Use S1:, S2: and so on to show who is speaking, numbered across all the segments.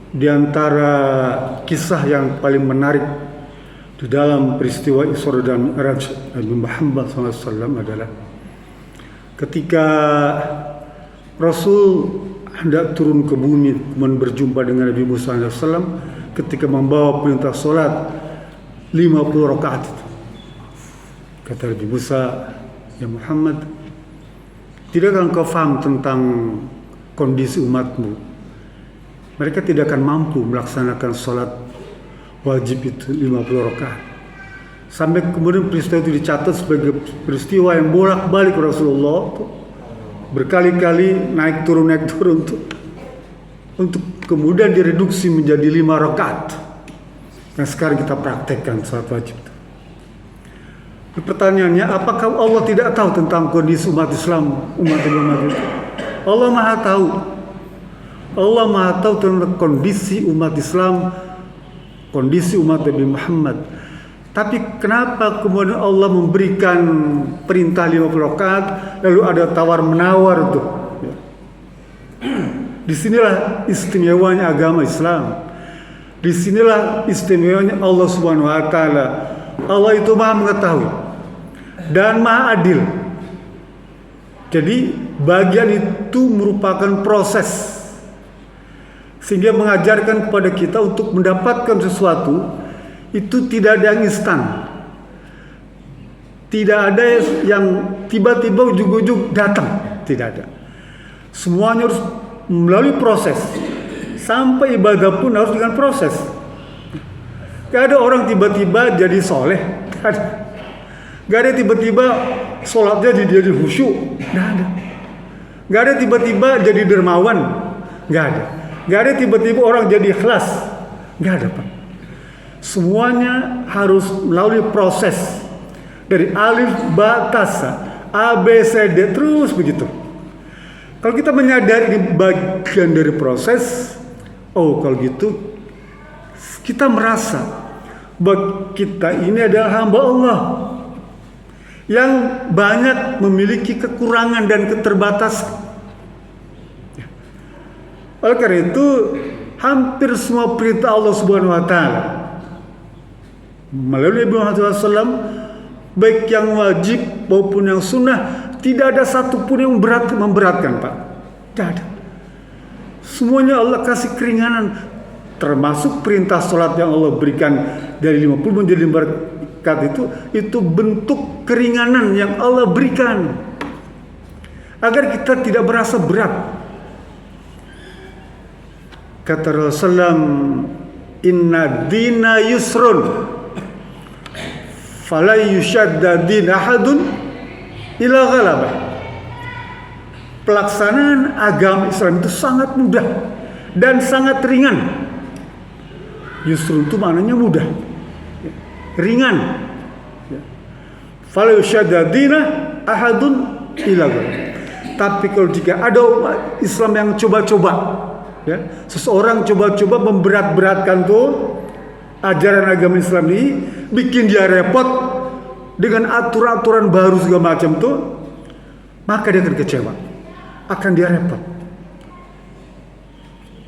S1: Di antara kisah yang paling menarik di dalam peristiwa Isra dan Mi'raj Nabi Muhammad SAW adalah ketika Rasul hendak turun ke bumi kemudian berjumpa dengan Nabi Musa SAW ketika membawa perintah solat 50 rakaat itu. Kata Nabi Musa, "Ya Muhammad, tidakkah engkau faham tentang kondisi umatmu? Mereka tidak akan mampu melaksanakan sholat wajib itu 50 rakaat." Sampai kemudian peristiwa itu dicatat sebagai peristiwa yang bolak-balik Rasulullah berkali-kali naik turun untuk kemudian direduksi menjadi 5 rakaat. Yang sekarang kita praktekkan sholat wajib itu. Pertanyaannya, apakah Allah tidak tahu tentang kondisi umat Islam, umat itu? Allah Maha tahu. Allah Maha tahu tentang kondisi umat Islam, kondisi umat Nabi Muhammad. Tapi kenapa kemudian Allah memberikan perintah 50 rakaat, lalu ada tawar-menawar tuh? Disinilah istimewanya agama Islam. Disinilah istimewanya Allah Subhanahu Wa Taala. Allah itu Maha mengetahui dan Maha adil. Jadi bagian itu merupakan proses, sehingga mengajarkan kepada kita untuk mendapatkan sesuatu itu tidak ada yang instan. Tidak ada yang tiba-tiba ujug-ujug datang, tidak ada. Semuanya harus melalui proses. Sampai ibadah pun harus dengan proses. Gak ada orang tiba-tiba jadi soleh, gak ada. Gak ada tiba-tiba sholatnya jadi khusyuk, gak ada. Gak ada tiba-tiba jadi dermawan, gak ada. Gak ada tiba-tiba orang jadi ikhlas, gak ada, Pak. Semuanya harus melalui proses dari alif ba tasa, A B C D terus begitu. Kalau kita menyadari di bagian dari proses, oh kalau gitu kita merasa bahwa kita ini adalah hamba Allah yang banyak memiliki kekurangan dan keterbatasan. Oleh karena itu, hampir semua perintah Allah Subhanahu Wa Taala melalui Nabi Muhammad SAW, baik yang wajib maupun yang sunnah, tidak ada satupun yang memberatkan, Pak. Tidak ada. Semuanya Allah kasih keringanan, termasuk perintah sholat yang Allah berikan dari 50 menjadi 5 rakaat itu bentuk keringanan yang Allah berikan agar kita tidak merasa berat. Kata Rasulullah, "Inna dina yusrun, fala yushadda din ahadun ila ghalabah." Pelaksanaan agama Islam itu sangat mudah dan sangat ringan. Yusrun itu maknanya mudah, ringan. Fala yushadda dina ahadun ila ghalabah. Tapi kalau jika ada umat Islam yang coba-coba, ya, seseorang coba-coba memberat-beratkan tuh ajaran agama Islam ini, bikin dia repot dengan aturan-aturan baru segala macam tuh, maka dia akan kecewa, akan dia repot.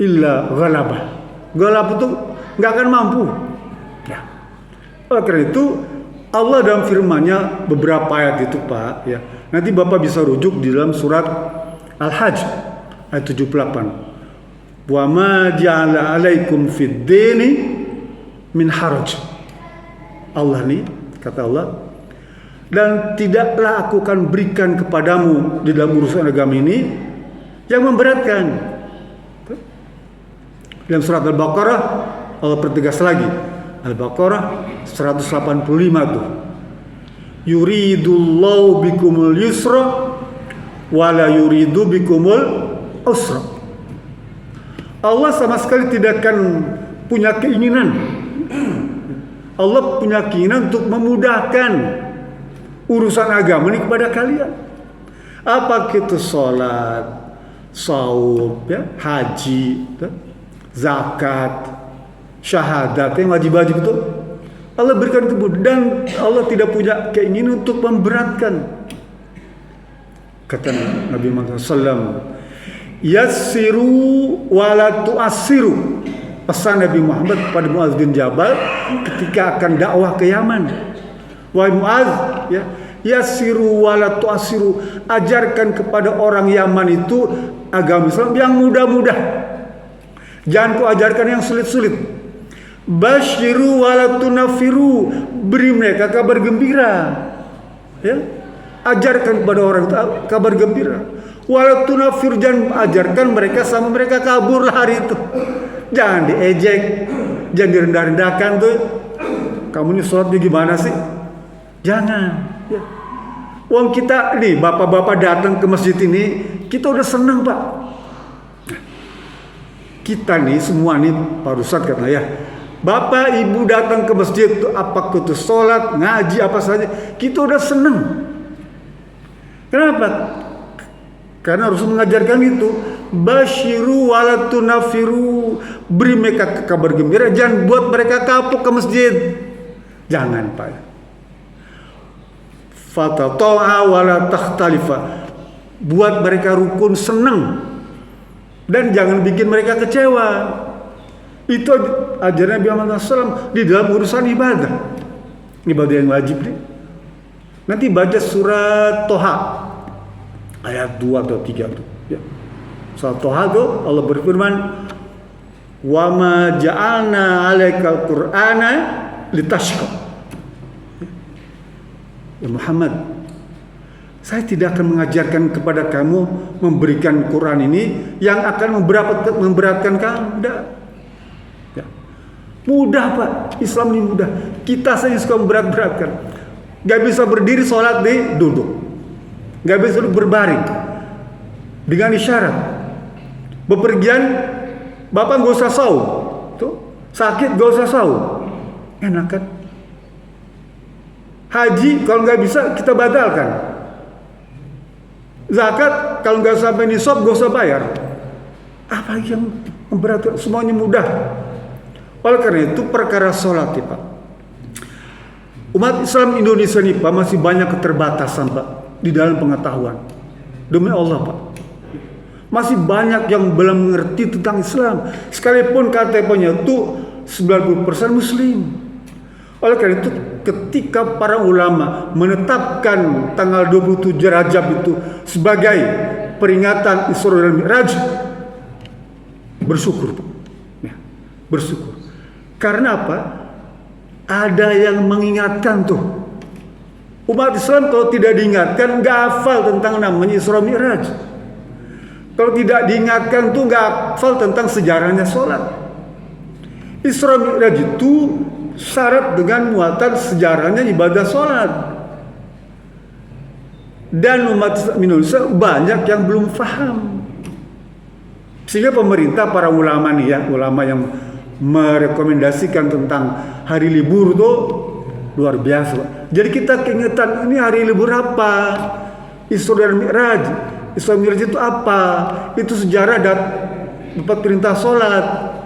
S1: Illa ghalabah, ghalabah itu nggak akan mampu. Ya. Oleh karena itu Allah dalam firman-Nya beberapa ayat itu, Pak, ya. Nanti Bapak bisa rujuk di dalam surat Al-Hajj ayat 78. Wa ma ja'ala 'alaikum fid dini min haraj. Allah nih, kata Allah, dan tidaklah aku akan berikan kepadamu di dalam urusan agama ini yang memberatkan. Dalam surat Al-Baqarah Allah pertegas lagi. Al-Baqarah 185 tuh. Yuridullahu bikumul yusra wa la yuridu bikumul usra. Allah sama sekali tidak akan punya keinginan. Allah punya keinginan untuk memudahkan urusan agama ini kepada kalian. Apa itu sholat, saum, ya, haji, ya, zakat, syahadat yang wajib-wajib itu Allah berikan itu, dan Allah tidak punya keinginan untuk memberatkan. Kata Nabi Muhammad SAW, yassiru wa la tu'assiru. pesan Nabi Muhammad pada Muaz bin Jabal ketika akan dakwah ke Yaman. Wahai Muaz, ya, yassiru wala tu'assiru, ajarkan kepada orang Yaman itu agama Islam yang mudah-mudah. Jangan kau ajarkan yang sulit-sulit. Basyiru wala tunafiru, beri mereka kabar gembira. Ya, ajarkan kepada orang itu kabar gembira. Wala tunafir, jangan ajarkan mereka sama mereka kabur hari itu. Jangan diejek, jangan direndah-rendahkan tuh. Kamu ini sholatnya gimana sih? Jangan. Ya. Uang kita nih, bapak-bapak datang ke masjid ini, kita udah senang Pak. Kita nih semua nih, Pak Ustadz katanya ya, bapak ibu datang ke masjid, apa itu sholat, ngaji apa saja, kita udah senang. Kenapa? Karena Rasul mengajarkan itu, basyiru wala tunafiru, beri mereka kabar gembira, jangan buat mereka kapok ke masjid. Jangan Pak. Fatata'a wala takhtalifa, buat mereka rukun, senang, dan jangan bikin mereka kecewa. Itu ajaran Nabi Muhammad SAW di dalam urusan ibadah yang wajib nih. Nanti baca surat Toha ayat 2 atau 3 tuh, ya. Surat Toha tuh Allah berfirman, wa ma ja'alna 'alaikal qur'ana litashqa. Ya Muhammad, saya tidak akan mengajarkan kepada kamu memberikan Quran ini yang akan memberatkan kamu. Tidak. Ya. Mudah Pak, Islam ini mudah. Kita saja suka memberat-beratkan. Gak bisa berdiri sholat di duduk, gak bisa duduk berbaring dengan isyarat. Bepergian, bapak gak usah saum, tuh sakit gak usah saum, enak kan? Haji kalau nggak bisa kita batalkan. Zakat kalau nggak sampai nisab nggak usah bayar. Apa yang memberatkan? Semuanya mudah. Oleh karena itu perkara sholat ya Pak, umat Islam Indonesia ini Pak masih banyak keterbatasan Pak di dalam pengetahuan. Demi Allah Pak, masih banyak yang belum mengerti tentang Islam. Sekalipun KTP-nya itu 90% Muslim. Oleh karena itu ketika para ulama menetapkan tanggal 27 Rajab itu sebagai peringatan Isra dan Mi'raj, bersyukur Pak. Ya, bersyukur. Karena apa? Ada yang mengingatkan tuh. Umat Islam kalau tidak diingatkan nggak hafal tentang namanya Isra Mi'raj. Kalau tidak diingatkan tuh nggak hafal tentang sejarahnya sholat. Isra Mi'raj itu syarat dengan muatan sejarahnya ibadah sholat. Dan umat Indonesia banyak yang belum paham. Sehingga pemerintah, para ulama nih ya, ulama yang merekomendasikan tentang hari libur tuh luar biasa. Jadi kita keingetan, ini hari libur apa? Isra dan Mi'raj. Isra Mi'raj itu apa? Itu sejarah dapat perintah sholat.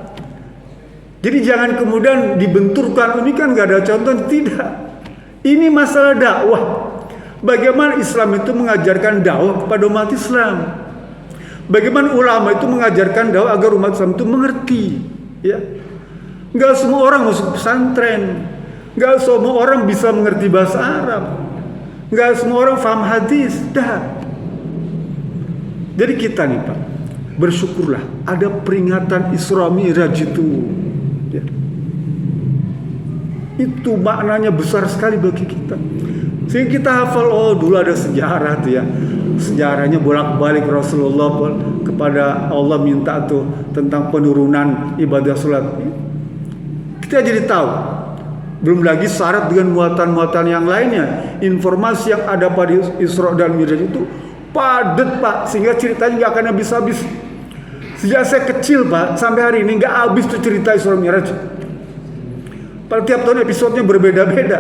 S1: Jadi jangan kemudian dibenturkan, ini kan gak ada contoh, tidak. Ini masalah dakwah. Bagaimana Islam itu mengajarkan dakwah kepada umat Islam. Bagaimana ulama itu mengajarkan dakwah agar umat Islam itu mengerti. Ya. Gak semua orang masuk pesantren. Gak semua orang bisa mengerti bahasa Arab. Gak semua orang paham hadis. Dah. Jadi kita nih Pak, bersyukurlah ada peringatan Isra Mi'raj itu. Ya. Itu maknanya besar sekali bagi kita. Sehingga kita hafal, oh dulu ada sejarah tuh ya. Sejarahnya bolak-balik Rasulullah kepada Allah minta tuh tentang penurunan ibadah salat. Kita jadi tahu. Belum lagi syarat dengan muatan-muatan yang lainnya. Informasi yang ada pada Isra dan Mi'raj itu padat Pak, sehingga ceritanya nggak akan habis-habis. Sejak saya kecil Pak, sampai hari ini nggak habis tuh cerita Isra Mi'raj. Pada tiap tahun episodenya berbeda-beda,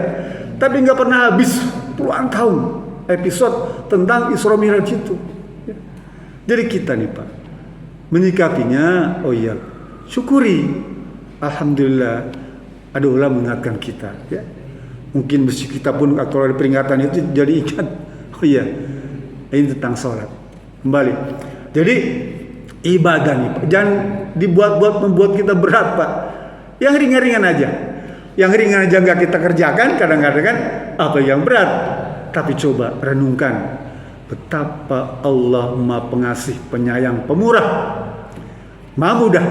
S1: tapi nggak pernah habis puluhan tahun episode tentang Isra Mi'raj itu. Jadi kita nih Pak, menyikapinya, oh iya, syukuri, alhamdulillah ada ulama mengingatkan kita. Ya. Mungkin mesti kita pun kalau ada peringatan itu jadi ingat, oh iya, ini tentang sholat. Kembali, jadi ibadah nih Pak. Jangan dibuat-buat membuat kita berat Pak. Yang ringan-ringan aja. Yang ringan aja nggak kita kerjakan, kadang-kadang kan apa yang berat. Tapi coba renungkan betapa Allah Maha Pengasih, Penyayang, Pemurah, Maha Mudah.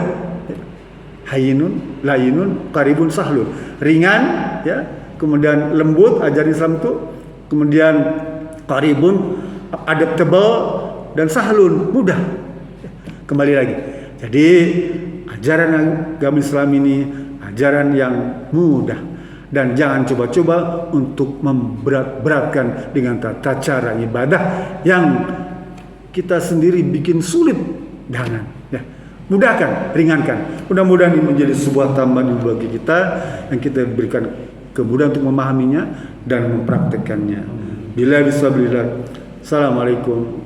S1: Hayyinun, layinun, qaribun, sahlun. Ringan, ya. Kemudian lembut, ajaran Islam itu. Kemudian qaribun, adaptable, dan sahlun, mudah. Kembali lagi. Jadi ajaran agama Islam ini ajaran yang mudah, dan jangan coba-coba untuk memberat-beratkan dengan tata cara ibadah yang kita sendiri bikin sulit. Jangan, ya. Mudahkan, ringankan. Mudah-mudahan ini menjadi sebuah tambahan bagi kita yang kita berikan kemudahan untuk memahaminya dan mempraktekannya. Bila bisa. Assalamualaikum